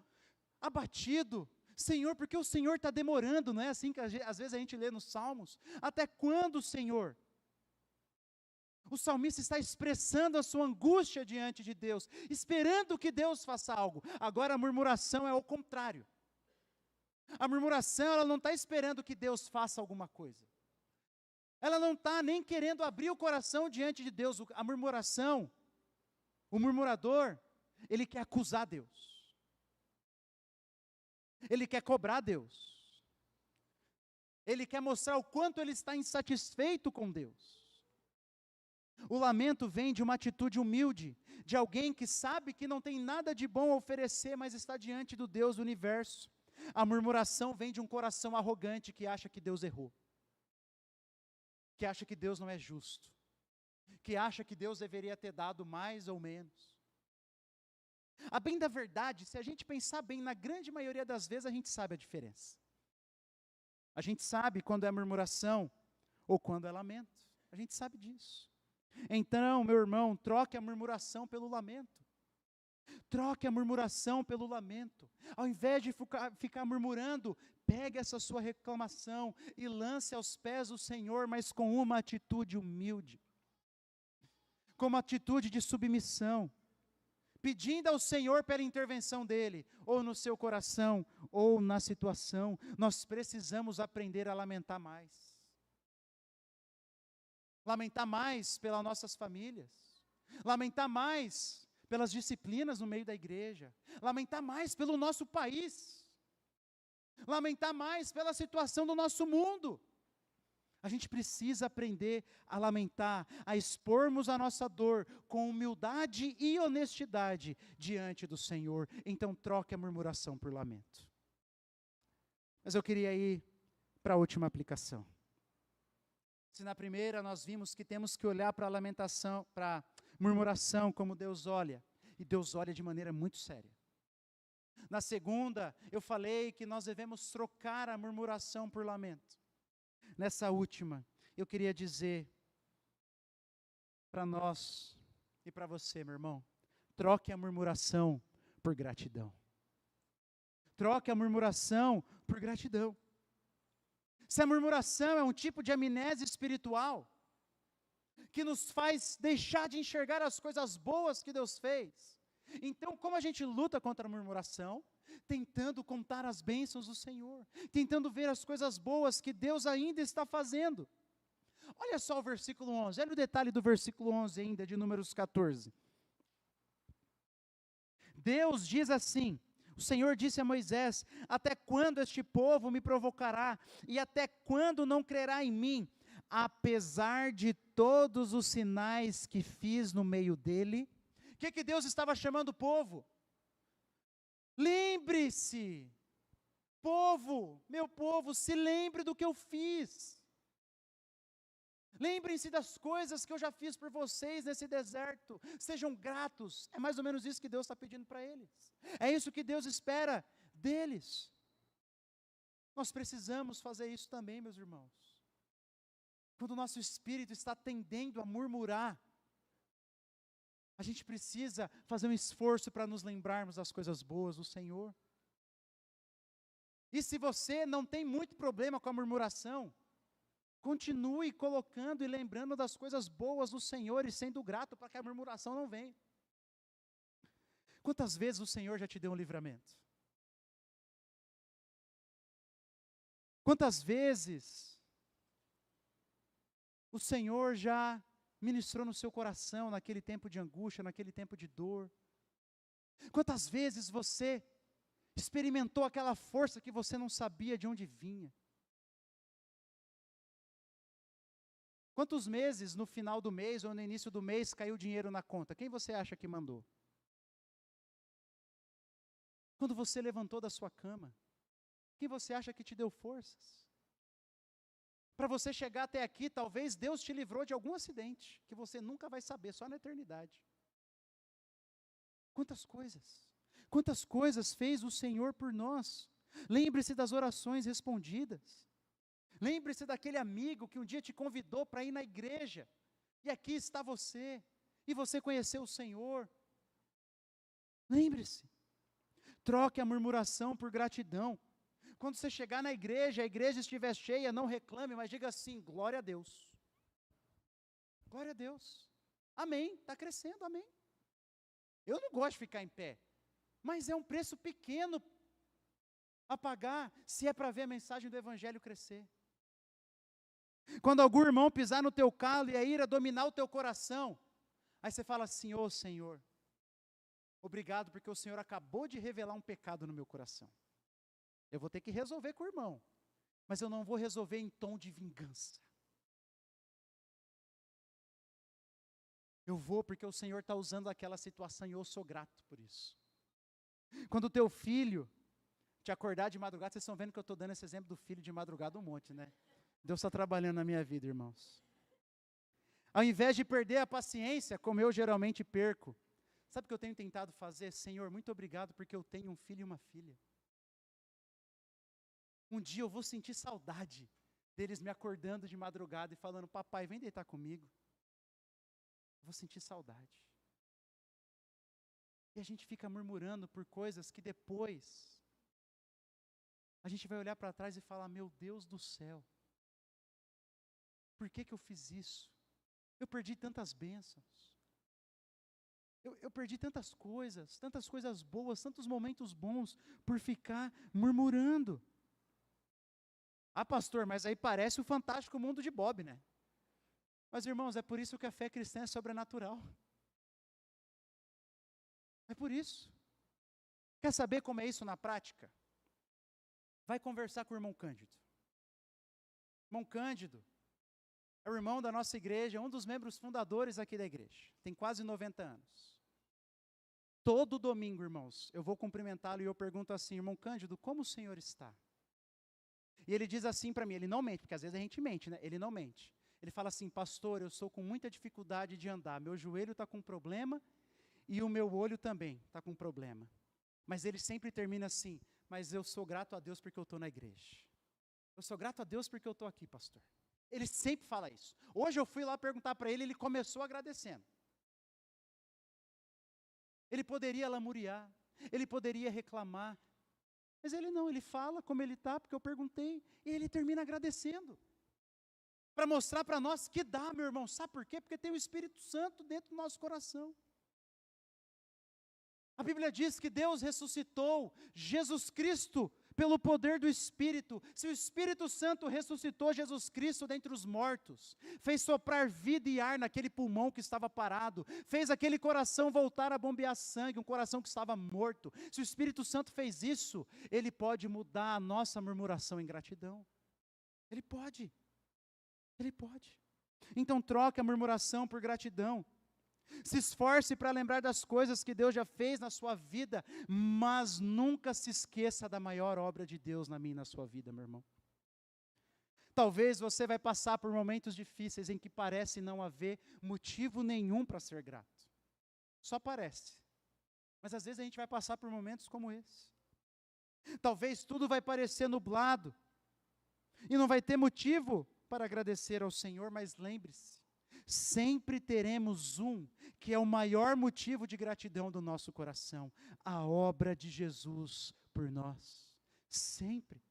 A: abatido? Senhor, por que o Senhor está demorando? Não é assim que às vezes a gente lê nos Salmos? Até quando, Senhor? O salmista está expressando a sua angústia diante de Deus, esperando que Deus faça algo. Agora a murmuração é o contrário. A murmuração, ela não está esperando que Deus faça alguma coisa. Ela não está nem querendo abrir o coração diante de Deus. A murmuração, o murmurador, ele quer acusar Deus. Ele quer cobrar Deus. Ele quer mostrar o quanto ele está insatisfeito com Deus. O lamento vem de uma atitude humilde, de alguém que sabe que não tem nada de bom a oferecer, mas está diante do Deus do universo. A murmuração vem de um coração arrogante que acha que Deus errou, que acha que Deus não é justo, que acha que Deus deveria ter dado mais ou menos. A bem da verdade, se a gente pensar bem, na grande maioria das vezes a gente sabe a diferença. A gente sabe quando é murmuração ou quando é lamento. A gente sabe disso. Então, meu irmão, troque a murmuração pelo lamento. Troque a murmuração pelo lamento. Ao invés de ficar murmurando, pegue essa sua reclamação e lance aos pés do Senhor, mas com uma atitude humilde, com uma atitude de submissão, pedindo ao Senhor pela intervenção dEle, ou no seu coração, ou na situação. Nós precisamos aprender a lamentar mais. Lamentar mais pelas nossas famílias, lamentar mais pelas disciplinas no meio da igreja, lamentar mais pelo nosso país, lamentar mais pela situação do nosso mundo. A gente precisa aprender a lamentar, a expormos a nossa dor com humildade e honestidade diante do Senhor. Então troque a murmuração por lamento. Mas eu queria ir para a última aplicação. Se na primeira nós vimos que temos que olhar para a lamentação, para a murmuração como Deus olha, e Deus olha de maneira muito séria. Na segunda, eu falei que nós devemos trocar a murmuração por lamento. Nessa última, eu queria dizer para nós e para você, meu irmão, troque a murmuração por gratidão. Troque a murmuração por gratidão. Se a murmuração é um tipo de amnésia espiritual, que nos faz deixar de enxergar as coisas boas que Deus fez, então como a gente luta contra a murmuração? Tentando contar as bênçãos do Senhor, tentando ver as coisas boas que Deus ainda está fazendo. Olha só o versículo 11, olha o detalhe do versículo 11 ainda, de Números 14. Deus diz assim, o Senhor disse a Moisés: até quando este povo me provocará, e até quando não crerá em mim, apesar de todos os sinais que fiz no meio dele? O que Deus estava chamando o povo? Lembre-se, povo, meu povo, se lembre do que eu fiz. Lembrem-se das coisas que eu já fiz por vocês nesse deserto. Sejam gratos. É mais ou menos isso que Deus está pedindo para eles. É isso que Deus espera deles. Nós precisamos fazer isso também, meus irmãos. Quando o nosso espírito está tendendo a murmurar, a gente precisa fazer um esforço para nos lembrarmos das coisas boas do Senhor. E se você não tem muito problema com a murmuração, continue colocando e lembrando das coisas boas do Senhor e sendo grato para que a murmuração não venha. Quantas vezes o Senhor já te deu um livramento? Quantas vezes o Senhor já ministrou no seu coração naquele tempo de angústia, naquele tempo de dor? Quantas vezes você experimentou aquela força que você não sabia de onde vinha? Quantos meses no final do mês ou no início do mês caiu dinheiro na conta? Quem você acha que mandou? Quando você levantou da sua cama, quem você acha que te deu forças? Para você chegar até aqui, talvez Deus te livrou de algum acidente, que você nunca vai saber, só na eternidade. Quantas coisas fez o Senhor por nós? Lembre-se das orações respondidas. Lembre-se daquele amigo que um dia te convidou para ir na igreja, e aqui está você, e você conheceu o Senhor. Lembre-se, troque a murmuração por gratidão. Quando você chegar na igreja, a igreja estiver cheia, não reclame, mas diga assim: glória a Deus. Glória a Deus. Amém, está crescendo, amém. Eu não gosto de ficar em pé, mas é um preço pequeno a pagar, se é para ver a mensagem do Evangelho crescer. Quando algum irmão pisar no teu calo e a ira dominar o teu coração, aí você fala assim: ô Senhor, obrigado porque o Senhor acabou de revelar um pecado no meu coração. Eu vou ter que resolver com o irmão, mas eu não vou resolver em tom de vingança. Eu vou porque o Senhor está usando aquela situação e eu sou grato por isso. Quando o teu filho te acordar de madrugada, vocês estão vendo que eu estou dando esse exemplo do filho de madrugada um monte, né? Deus está trabalhando na minha vida, irmãos. Ao invés de perder a paciência, como eu geralmente perco, sabe o que eu tenho tentado fazer? Senhor, muito obrigado porque eu tenho um filho e uma filha. Um dia eu vou sentir saudade deles me acordando de madrugada e falando: papai, vem deitar comigo. Vou sentir saudade. E a gente fica murmurando por coisas que depois a gente vai olhar para trás e falar: meu Deus do céu, por que eu fiz isso? Eu perdi tantas bênçãos. Eu perdi tantas coisas boas, tantos momentos bons, por ficar murmurando. Ah, pastor, mas aí parece o fantástico mundo de Bob, né? Mas, irmãos, é por isso que a fé cristã é sobrenatural. É por isso. Quer saber como é isso na prática? Vai conversar com o irmão Cândido. Irmão Cândido É o irmão da nossa igreja, um dos membros fundadores aqui da igreja. Tem quase 90 anos. Todo domingo, irmãos, eu vou cumprimentá-lo e eu pergunto assim: irmão Cândido, como o senhor está? E ele diz assim para mim, ele não mente, porque às vezes a gente mente, né? Ele não mente. Ele fala assim: pastor, eu sou com muita dificuldade de andar, meu joelho está com problema e o meu olho também está com problema. Mas ele sempre termina assim: mas eu sou grato a Deus porque eu estou na igreja. Eu sou grato a Deus porque eu estou aqui, pastor. Ele sempre fala isso. Hoje eu fui lá perguntar para ele, ele começou agradecendo. Ele poderia lamuriar, ele poderia reclamar, mas ele não, ele fala como ele está, porque eu perguntei, e ele termina agradecendo. Para mostrar para nós que dá, meu irmão, sabe por quê? Porque tem o Espírito Santo dentro do nosso coração. A Bíblia diz que Deus ressuscitou Jesus Cristo pelo poder do Espírito. Se o Espírito Santo ressuscitou Jesus Cristo dentre os mortos, fez soprar vida e ar naquele pulmão que estava parado, fez aquele coração voltar a bombear sangue, um coração que estava morto. Se o Espírito Santo fez isso, Ele pode mudar a nossa murmuração em gratidão. Ele pode. Ele pode. Então troque a murmuração por gratidão. Se esforce para lembrar das coisas que Deus já fez na sua vida, mas nunca se esqueça da maior obra de Deus na minha e na sua vida, meu irmão. Talvez você vai passar por momentos difíceis em que parece não haver motivo nenhum para ser grato. Só parece. Mas às vezes a gente vai passar por momentos como esse. Talvez tudo vai parecer nublado e não vai ter motivo para agradecer ao Senhor, mas lembre-se, sempre teremos que é o maior motivo de gratidão do nosso coração, a obra de Jesus por nós, sempre.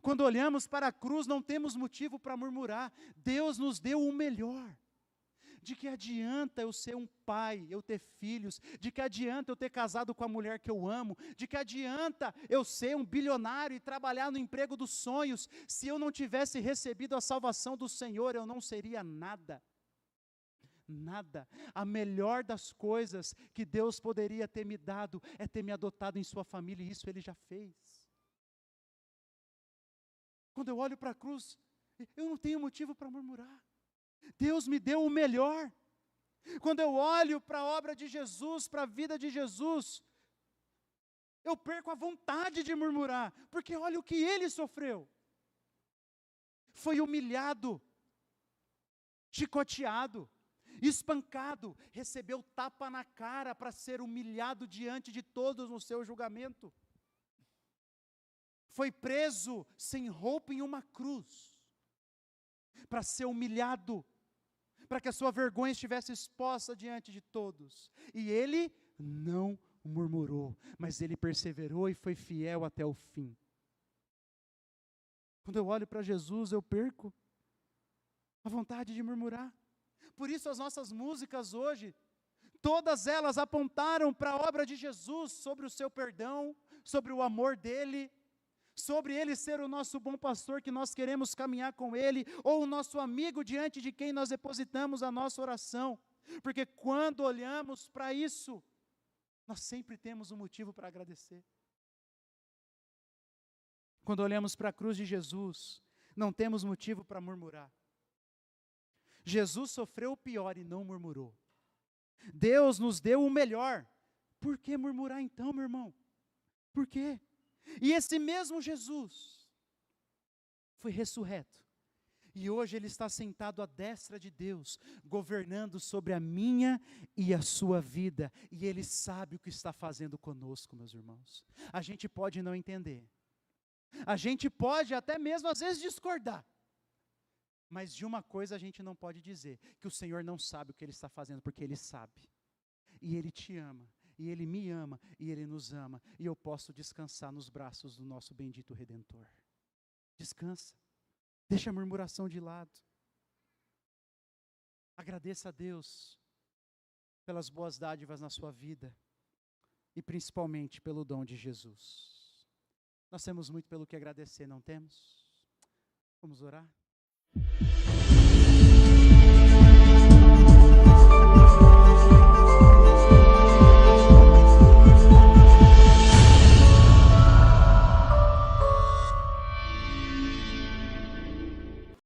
A: Quando olhamos para a cruz, não temos motivo para murmurar, Deus nos deu o melhor. De que adianta eu ser um pai, eu ter filhos? De que adianta eu ter casado com a mulher que eu amo? De que adianta eu ser um bilionário e trabalhar no emprego dos sonhos? Se eu não tivesse recebido a salvação do Senhor, eu não seria nada. Nada. A melhor das coisas que Deus poderia ter me dado é ter me adotado em sua família, e isso Ele já fez. Quando eu olho para a cruz, eu não tenho motivo para murmurar. Deus me deu o melhor. Quando eu olho para a obra de Jesus, para a vida de Jesus, eu perco a vontade de murmurar, porque olha o que Ele sofreu. Foi humilhado, chicoteado, espancado, recebeu tapa na cara para ser humilhado diante de todos no seu julgamento. Foi preso sem roupa em uma cruz, para ser humilhado, para que a sua vergonha estivesse exposta diante de todos. E Ele não murmurou, mas Ele perseverou e foi fiel até o fim. Quando eu olho para Jesus, eu perco a vontade de murmurar. Por isso as nossas músicas hoje, todas elas apontaram para a obra de Jesus, sobre o seu perdão, sobre o amor dEle, sobre Ele ser o nosso bom pastor que nós queremos caminhar com Ele, ou o nosso amigo diante de quem nós depositamos a nossa oração, porque quando olhamos para isso, nós sempre temos um motivo para agradecer. Quando olhamos para a cruz de Jesus, não temos motivo para murmurar. Jesus sofreu o pior e não murmurou. Deus nos deu o melhor. Por que murmurar então, meu irmão? Por quê? E esse mesmo Jesus foi ressurreto. E hoje Ele está sentado à destra de Deus, governando sobre a minha e a sua vida. E Ele sabe o que está fazendo conosco, meus irmãos. A gente pode não entender. A gente pode até mesmo às vezes discordar. Mas de uma coisa a gente não pode dizer, que o Senhor não sabe o que Ele está fazendo, porque Ele sabe. E Ele te ama, e Ele me ama, e Ele nos ama. E eu posso descansar nos braços do nosso bendito Redentor. Descansa. Deixa a murmuração de lado. Agradeça a Deus pelas boas dádivas na sua vida. E principalmente pelo dom de Jesus. Nós temos muito pelo que agradecer, não temos? Vamos orar?